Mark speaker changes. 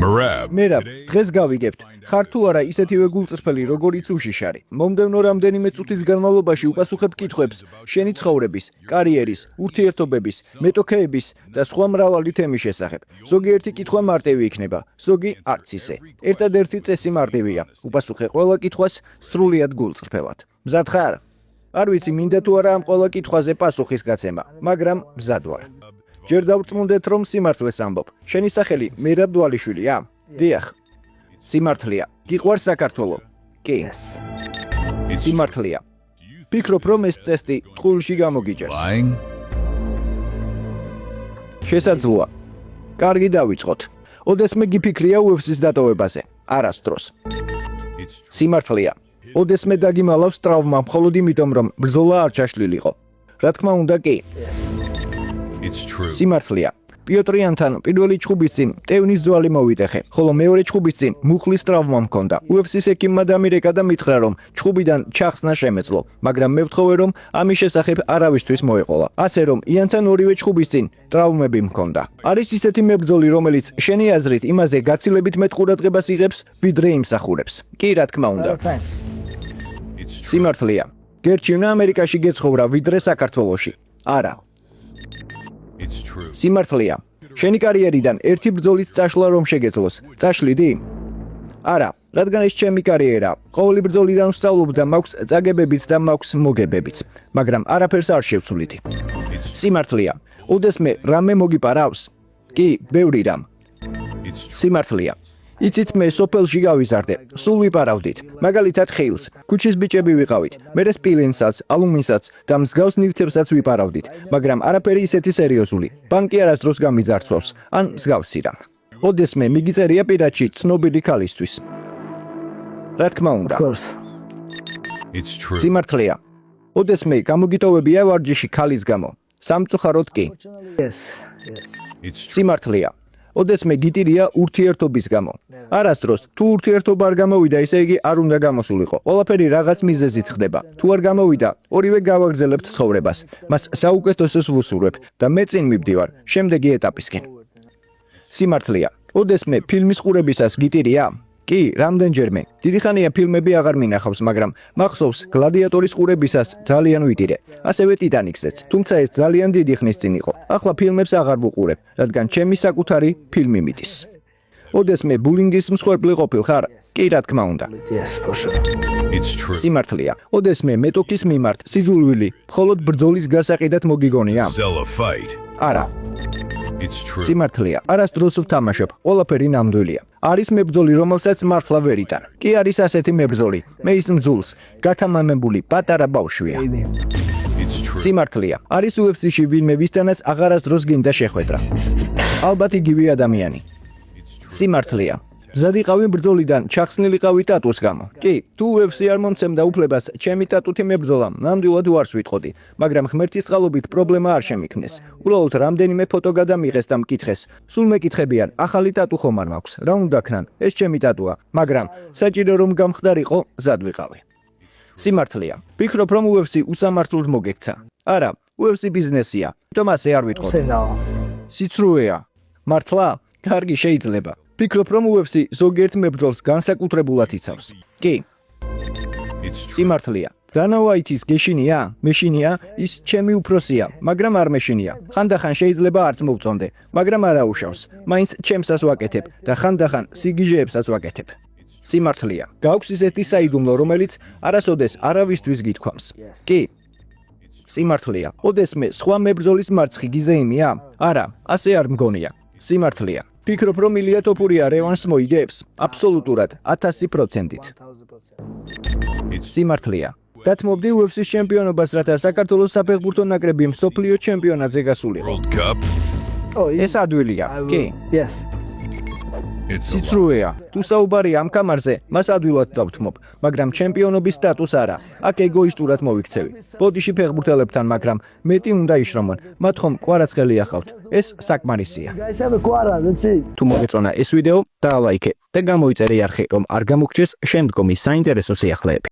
Speaker 1: მერაბ, დღეს გავიგებთ, ხარ თუ არა ისეთივე გულწრფელი, როგორიც უშიშარი. მომდევნო რამდენიმე წუთის განმავლობაში უპასუხებ კითხვებს შენი ცხოვრების, კარიერის, ურთიერთობების, მეტოქეების და სხვა მრავალი თემის შესახებ. ზოგიერთი კითხვა მარტივი იქნება, ზოგი არც ისე. ერთადერთი წესი მარტივია. უპასუხე ყველა კითხვას სრულიად გულწრფელად. მზად ხარ? არ ვიცი, მინდა თუ არა ამ ყველა კითხვაზე პასუხის გაცემა, მაგრამ მზად ვარ. ჯერ დავწმუნდეთ, რომ სიმართლეს ამბობ. შენი სახელი მერაბ დვალიშვილია? დიახ. სიმართლეა. გიყვარს საქართველო? კი. სიმართლეა. ფიქრობ, რომ ეს ტესტი ტყუილში გამოგიჭერს. შესაძლოა. კარგი, დავიწყოთ. ოდესმე გიფიქრია UFC-ს დატოვებაზე? არასდროს. სიმართლეა. ოდესმე დაგიმალავს ტრავმა მხოლოდ იმიტომ, რომ ბრძოლა არ ჩაშლილიყო? რა თქმა უნდა, კი. სიმართლეა. პიოტრიანთან პირველი ჩხუბის წინ ტევნის ძვალი მოვიტეხე, ხოლო მეორე ჩხუბის წინ მუხლის ტრავმა მქონდა. UFC-ს ექიმმა დამირეკა და მითხრა, რომ ჩხუბიდან ჩახსნა შემეძლო, მაგრამ მე ვთხოვე, რომ ამის შესახებ არავისთვის მოეყოლა. ასე რომ იანთან ორივე ჩხუბის წინ ტრავმები მქონდა. არის ისეთი მებრძოლი, რომელიც შენი აზრით იმაზე გაცილებით მეტ ყურადღებას იღებს, ვიდრე იმსახურებს? კი, რა თქმა უნდა. სიმართლეა. გერჩივნა ამერიკაში გეცხოვრა, ვიდრე საქართველოში? არა. სიმართლეა. შენი კარიერიდან ერთი ბრძოლის წაშლა რომ შეგეძლოს, წაშლიდი? არა, რადგან ეს ჩემი კარიერა. ყოველი ბრძოლიდან ვსწავლობ და მაქვს წაგებებიც და მაქვს მოგებებიც, მაგრამ არაფერს არ შევცვლიდი. სიმართლეა. ოდესმე რამე მოგიპარავს? კი, ბევრი რამ. სიმართლეა. იცით, მე სოფელში გავიზარდე, სულ ვიპარავდით. მაგალითად ხილს, ქუჩის ბიჭები ვიყავით, მერე სპილენსაც, ალუმინსაც და მსგავს ნივთებსაც ვიპარავდით, მაგრამ არაფერი ისეთი სერიოზული. ბანკი არასდროს გამიძარცვავს, ან მსგავსი რამ. ოდესმე მიგიწერია პირადში ცნობილი ქალისთვის. რა თქმა უნდა. სიმართლეა. ოდესმე გამოგიტოვებია ვარჯიში ქალის გამო? სამწუხაროდ კი. სიმართლეა. ოდესმე გიტირია ურთიერთობის გამო? არასდროს. თუ ურთიერთობა არ გამოვიდა, ისე იგი არ უნდა გამოსულიყო. ყველაფერი რაღაც მიზეზით ხდება. თუ არ გამოვიდა, ორივე გავაგრძელებთ ცხოვრებას. მას საუკეთესოს ვუსურვებ და მე წინ მივდივარ შემდეგი ეტაპისკენ. სიმართლეა. ოდესმე ფილმის ყურებისას გიტირია? კი, რამდენჯერმე. დიდი ხანია ფილმები აღარ მინახავს, მაგრამ მახსოვს გლადიატორის ყურებისას ძალიან ვიტირე. ასევე ტიტანიკზეც, თუმცა ეს ძალიან დიდი ხნის წინ იყო. ახლა ფილმებს აღარ ვუყურებ, რადგან ჩემი საკუთარი ფილმი მიდის. ოდესმე ბულინგის მსხვერპლი ყოფილ ხარ? კი, რა თქმა უნდა. სიმართლეა. ოდესმე მეტოქის მიმართ სიძულვილი მხოლოდ ბრძოლის გასაყიდად მოგიგონია? არა. სიმართლეა. არასდროს ვთამაშობ, ყველაფერი ნამდვილია. არის მებრძოლი, რომელსაც მართლა ვერ იტან. კი, არის ასეთი მებრძოლი. მე ის მძულს გათამამებული პატარა ბავშვია. სიმართლეა. არის UFC-ში ვინმე, ვისთანაც აღარასდროს გინდა შეხვედრა? ალბათ იგივე ადამიანი. სიმართლეა. მზად იყავი ბრძოლიდან ჩახსნილიყავი ტატუს გამო? კი, თუ UFC არ მომცემდა უფლებას ჩემი ტატუთი მებრძოლამ, ნამდვილად უარს ვიტყოდი, მაგრამ ღმერთის წყალობით პრობლემა არ შემიქნეს. ულოლოდ რამდენიმე ფოტო გადამიღეს და მკითხეს. სულ მეკითხებიან, ახალი ტატუ ხომ არ მაქვს? რა უნდა ქნან? ეს ჩემი ტატუა, მაგრამ საჭირო რომ გამხდარიყო, მზად ვიყავი. სიმართლეა. ფიქრობ, რომ UFC უსამართლოდ მოგექცა? არა, UFC ბიზნესია. თუმცა ასე არ ვიტყოდი. სიცრუეა. მართლა? კარგი, შეიძლება. ფიქრობ, რომ UFC ზოგიერთ მებრძოლს განსაკუთრებულად იცავს? კი. სიმართლეა. დანა ვაიტის გეშინია? მეშინია? ის ჩემი უფროსია, მაგრამ არ მეშინია. ხანდახან შეიძლება არც მოვწონდე, მაგრამ არ აუშავს. მაინც ჩემსაც ვაკეთებ და ხანდახან სიგიჟეებსაც ვაკეთებ. სიმართლეა. გაქვს ისეთი საიდუმლო, რომელიც არასოდეს არავისთვის გითქვამს? კი. სიმართლეა. ოდესმე სხვა მებრძოლის მარცხი გიზეიმია? არა, ასე არ მგონია. სიმართლეა. ფიქრობ, რომ ილია ტოპურია რევანშს მოიგებს? აბსოლუტურად, 1000%-ით. სიმართლეა. დათმობდი UFC-ს ჩემპიონობას, რათა საქართველოს საფეხბურთო ნაკრები მსოფლიო ჩემპიონატზე გასულიყო. ეს ადვილია. კი. სიცრუეა. თუ საუბარია ამ კამარზე, მას ადვილად დავთმობ, მაგრამ ჩემპიონობის სტატუს არა. აქ ეგოისტურად მოვიქცევი. ბოდიში ფეხბურთელებთან, მაგრამ მეტი უნდა იშრომონ. მათ ხომ კვარაცხელი ახავთ. ეს საკმარისია. თუ მოგეწონა ეს ვიდეო, დაალაიქე და გამოიწერე არხი, რომ არ გამოგჩეს შემდგომი საინტერესო სიახლეები.